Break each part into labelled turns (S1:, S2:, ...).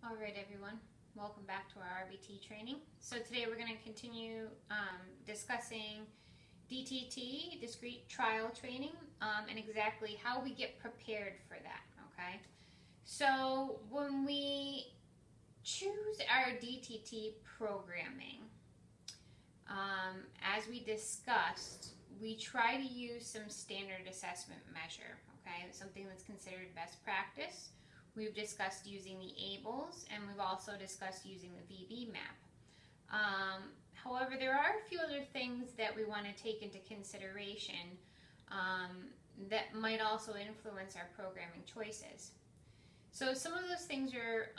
S1: All right, everyone. Welcome back to our RBT training. So today we're going to continue discussing DTT, discrete trial training, and exactly how we get prepared for that, okay? So when we choose our DTT programming, as we discussed, we try to use some standard assessment measure, okay? Something that's considered best practice. We've discussed using the ABLES, and we've also discussed using the VB map. However, there are a few other things that we want to take into consideration that might also influence our programming choices. So some of those things are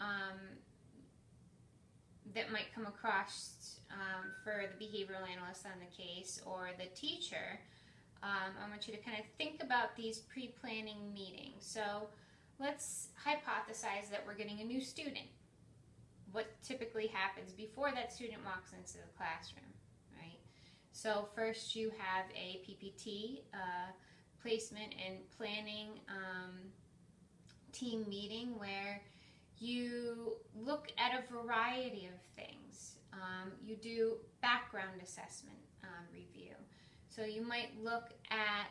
S1: that might come across for the behavioral analyst on the case or the teacher. I want you to kind of think about these pre-planning meetings. So let's hypothesize that we're getting a new student. What typically happens before that student walks into the classroom, right? So first you have a PPT, placement and planning team meeting where you look at a variety of things. You do background assessment review. So you might look at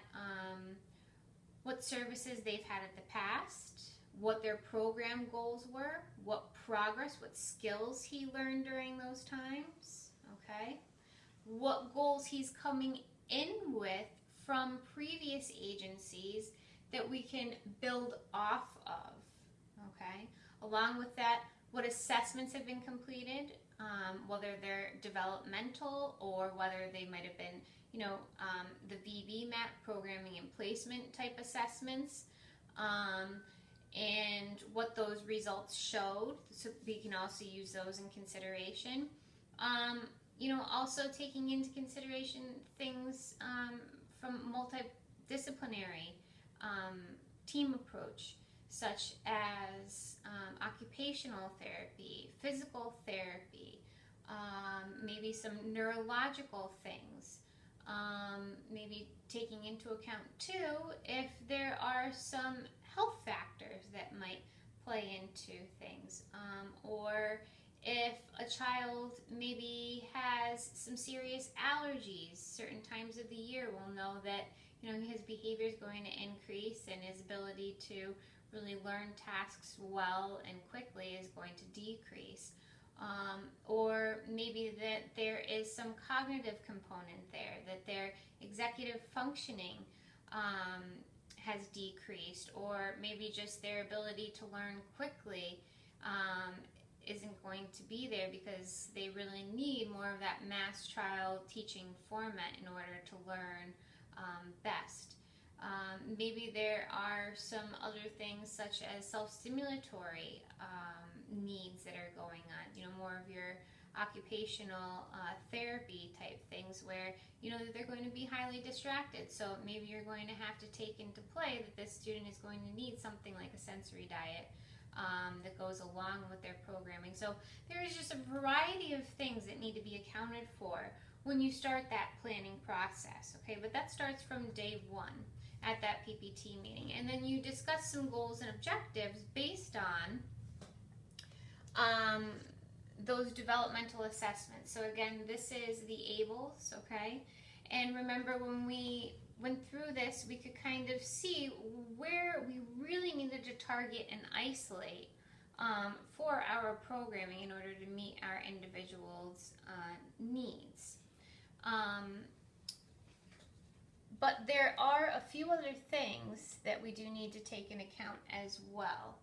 S1: what services they've had in the past, what their program goals were, what progress, what skills he learned during those times, okay? What goals he's coming in with from previous agencies that we can build off of, okay? Along with that, what assessments have been completed, whether they're developmental or whether they might have been the VB map, programming and placement type assessments, and what those results showed, so we can also use those in consideration. Also taking into consideration things from multidisciplinary team approach, such as occupational therapy, physical therapy, maybe some neurological things. Maybe taking into account too if there are some health factors that might play into things, or if a child maybe has some serious allergies. Certain times of the year we'll know that his behavior is going to increase and his ability to really learn tasks well and quickly is going to decrease. Or maybe that there is some cognitive component there, that their executive functioning has decreased, or maybe just their ability to learn quickly isn't going to be there because they really need more of that mass trial teaching format in order to learn best. Maybe there are some other things such as self-stimulatory needs that are going on, more of your occupational therapy type things where that they're going to be highly distracted. So maybe you're going to have to take into play that this student is going to need something like a sensory diet that goes along with their programming. So there is just a variety of things that need to be accounted for when you start that planning process, okay? But that starts from day one at that PPT meeting. And then you discuss some goals and objectives based on those developmental assessments. So again, this is the ABLES, okay? And remember, when we went through this, we could kind of see where we really needed to target and isolate for our programming in order to meet our individual's needs. But there are a few other things that we do need to take into account as well.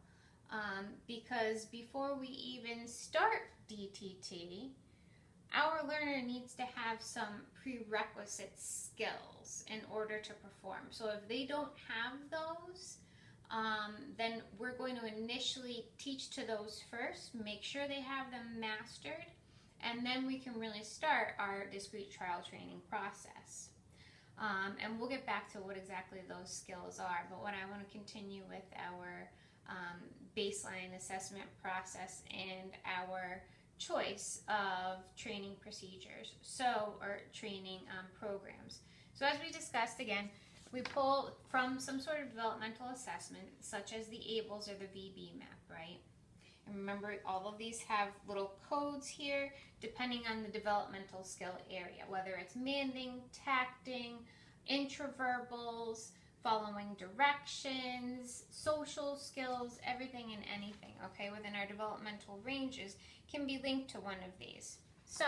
S1: Because before we even start DTT, our learner needs to have some prerequisite skills in order to perform. So if they don't have those, then we're going to initially teach to those first, make sure they have them mastered, and then we can really start our discrete trial training process. And we'll get back to what exactly those skills are, but what I want to continue with our baseline assessment process and our choice of training procedures, or training programs. So as we discussed, again, we pull from some sort of developmental assessment, such as the ABLES or the VB map, right? And remember, all of these have little codes here depending on the developmental skill area, whether it's manding, tacting, intraverbals, following directions, social skills, everything and anything, okay, within our developmental ranges can be linked to one of these. So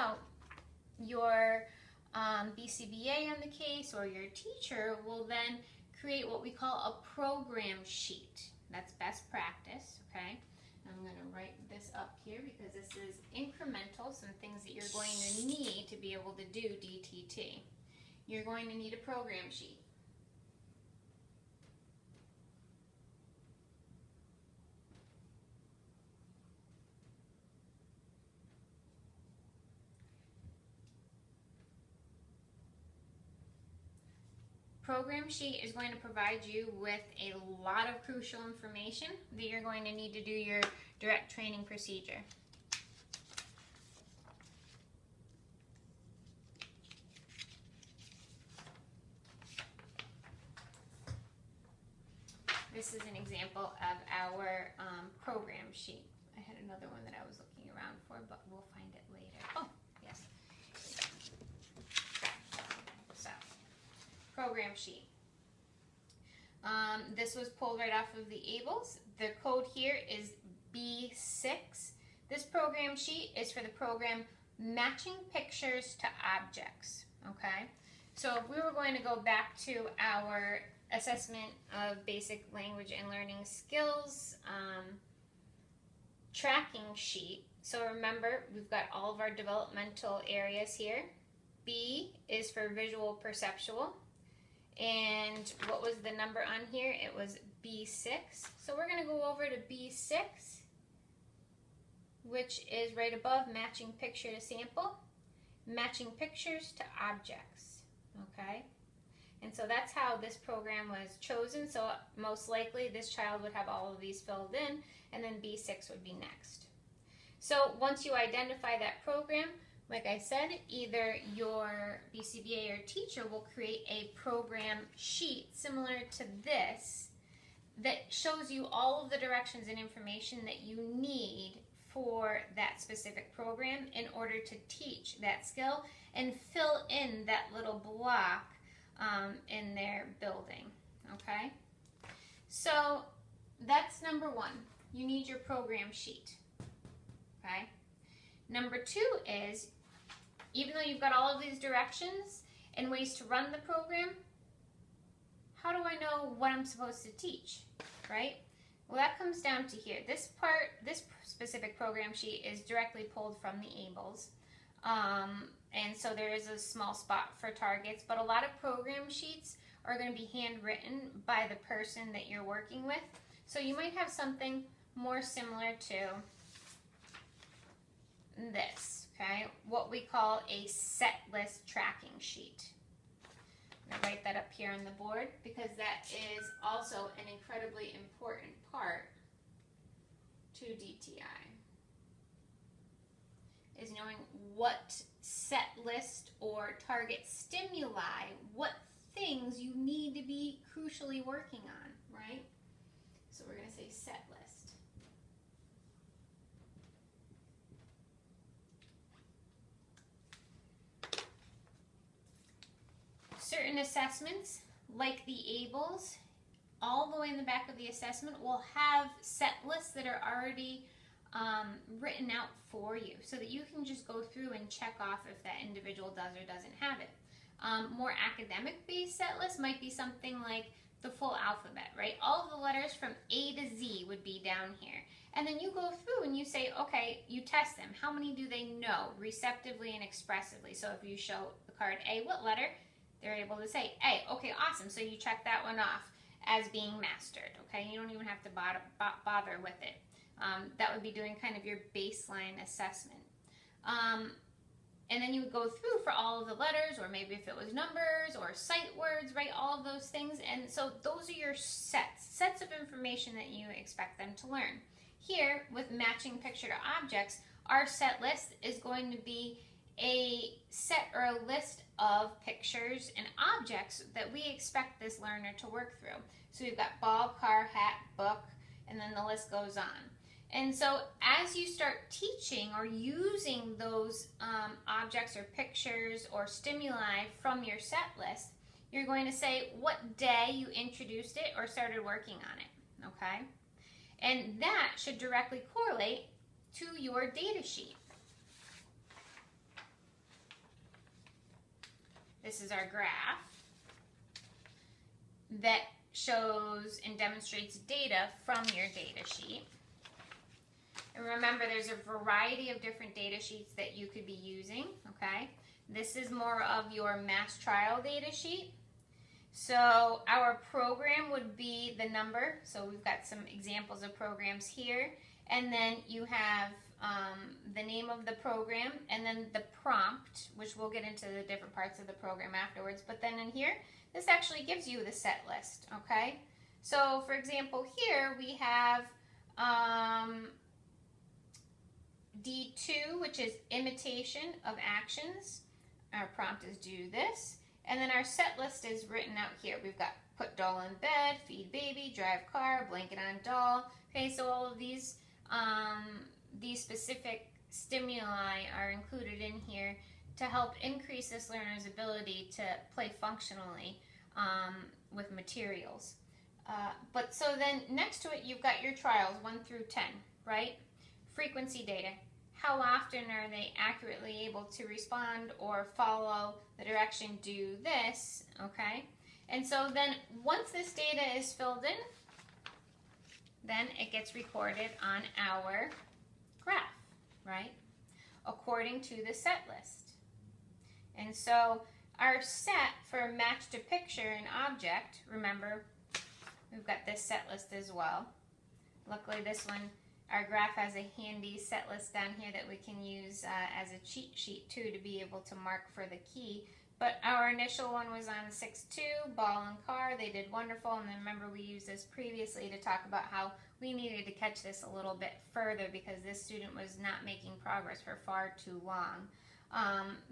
S1: your BCBA on the case or your teacher will then create what we call a program sheet. That's best practice, okay? I'm going to write this up here because this is incremental, some things that you're going to need to be able to do DTT. You're going to need a program sheet. Program sheet is going to provide you with a lot of crucial information that you're going to need to do your direct training procedure. This is an example of our program sheet. I had another one that I was looking around for, but we'll find it later. Oh, yes. So, program sheet. This was pulled right off of the ABLES. The code here is B6. This program sheet is for the program Matching Pictures to Objects, okay? So if we were going to go back to our assessment of basic language and learning skills tracking sheet, so remember we've got all of our developmental areas here. B is for visual perceptual. And what was the number on here? It was B6. So we're going to go over to B6, which is right above matching picture to sample, matching pictures to objects, okay? And so that's how this program was chosen. So most likely this child would have all of these filled in, and then B6 would be next. So once you identify that program, like I said, either your BCBA or teacher will create a program sheet similar to this that shows you all of the directions and information that you need for that specific program in order to teach that skill and fill in that little block in their building, okay? So that's number one. You need your program sheet, okay? Number two is, even though you've got all of these directions and ways to run the program, how do I know what I'm supposed to teach, right? Well, that comes down to here. This specific program sheet is directly pulled from the ABLES. And so there is a small spot for targets, but a lot of program sheets are going to be handwritten by the person that you're working with. So you might have something more similar to this, okay? What we call a set list tracking sheet. I'm going to write that up here on the board because that is also an incredibly important part to DTI, is knowing what set list or target stimuli, what things you need to be crucially working on, right? So we're going to say set list. Certain assessments, like the ABLES, all the way in the back of the assessment will have set lists that are already written out for you so that you can just go through and check off if that individual does or doesn't have it. More academic-based set lists might be something like the full alphabet, right? All of the letters from A to Z would be down here. And then you go through and you say, okay, you test them. How many do they know receptively and expressively? So if you show the card A, what letter? They're able to say A. Okay, awesome. So you check that one off as being mastered, okay? You don't even have to bother with it. That would be doing kind of your baseline assessment. And then you would go through for all of the letters, or maybe if it was numbers or sight words, right? All of those things. And so those are your sets of information that you expect them to learn. Here, with matching picture to objects, our set list is going to be a set or a list of pictures and objects that we expect this learner to work through. So we've got ball, car, hat, book, and then the list goes on. And so as you start teaching or using those objects or pictures or stimuli from your set list, you're going to say what day you introduced it or started working on it, okay? And that should directly correlate to your data sheet. This is our graph that shows and demonstrates data from your data sheet. And remember, there's a variety of different data sheets that you could be using, okay? This is more of your mass trial data sheet. So our program would be the number. So we've got some examples of programs here. And then you have the name of the program and then the prompt, which we'll get into the different parts of the program afterwards. But then in here, this actually gives you the set list, okay? So for example, here we have D2, which is imitation of actions. Our prompt is do this. And then our set list is written out here. We've got put doll in bed, feed baby, drive car, blanket on doll. Okay, so all of these specific stimuli are included in here to help increase this learner's ability to play functionally with materials. But so then next to it, you've got your trials 1 through 10, right? Frequency data. How often are they accurately able to respond or follow the direction, do this, okay? And so then once this data is filled in, then it gets recorded on our graph, right? According to the set list. And so our set for match to picture and object, remember, we've got this set list as well. Luckily this one, our graph has a handy set list down here that we can use as a cheat sheet too to be able to mark for the key. But our initial one was on 6-2, ball and car. They did wonderful. And then remember we used this previously to talk about how we needed to catch this a little bit further because this student was not making progress for far too long.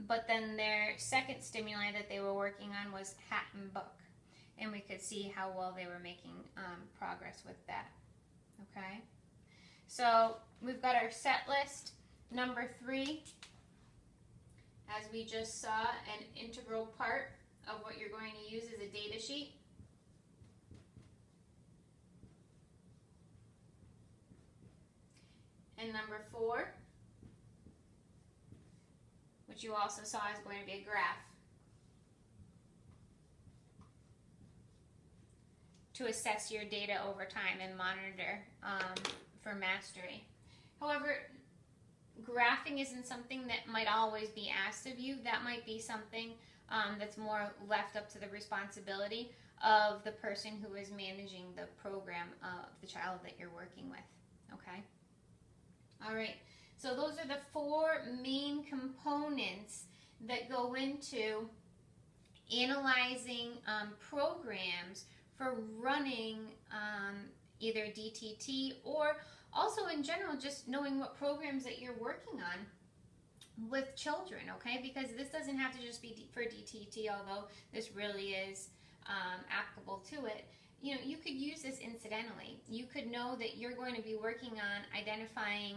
S1: But then their second stimuli that they were working on was hat and book. And we could see how well they were making progress with that. Okay? So we've got our set list. Number 3, as we just saw, an integral part of what you're going to use is a data sheet. And number 4, which you also saw, is going to be a graph to assess your data over time and monitor for mastery. However, graphing isn't something that might always be asked of you. That might be something that's more left up to the responsibility of the person who is managing the program of the child that you're working with. Okay? All right. So those are the 4 main components that go into analyzing programs for running either DTT or also in general just knowing what programs that you're working on with children, okay? Because this doesn't have to just be for DTT, although this really is applicable to it. You know, you could use this incidentally. You could know that you're going to be working on identifying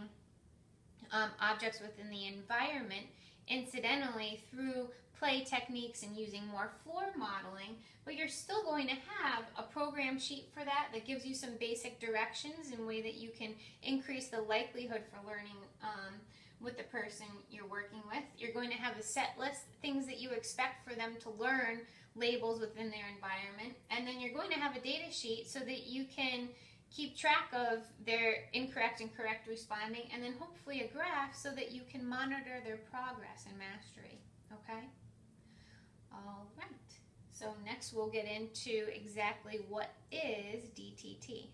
S1: objects within the environment incidentally through play techniques and using more floor modeling, but you're still going to have a program sheet for that that gives you some basic directions in a way that you can increase the likelihood for learning with the person you're working with. You're going to have a set list, things that you expect for them to learn, labels within their environment, and then you're going to have a data sheet so that you can keep track of their incorrect and correct responding, and then hopefully a graph so that you can monitor their progress and mastery, okay? All right, so next we'll get into exactly what is DTT.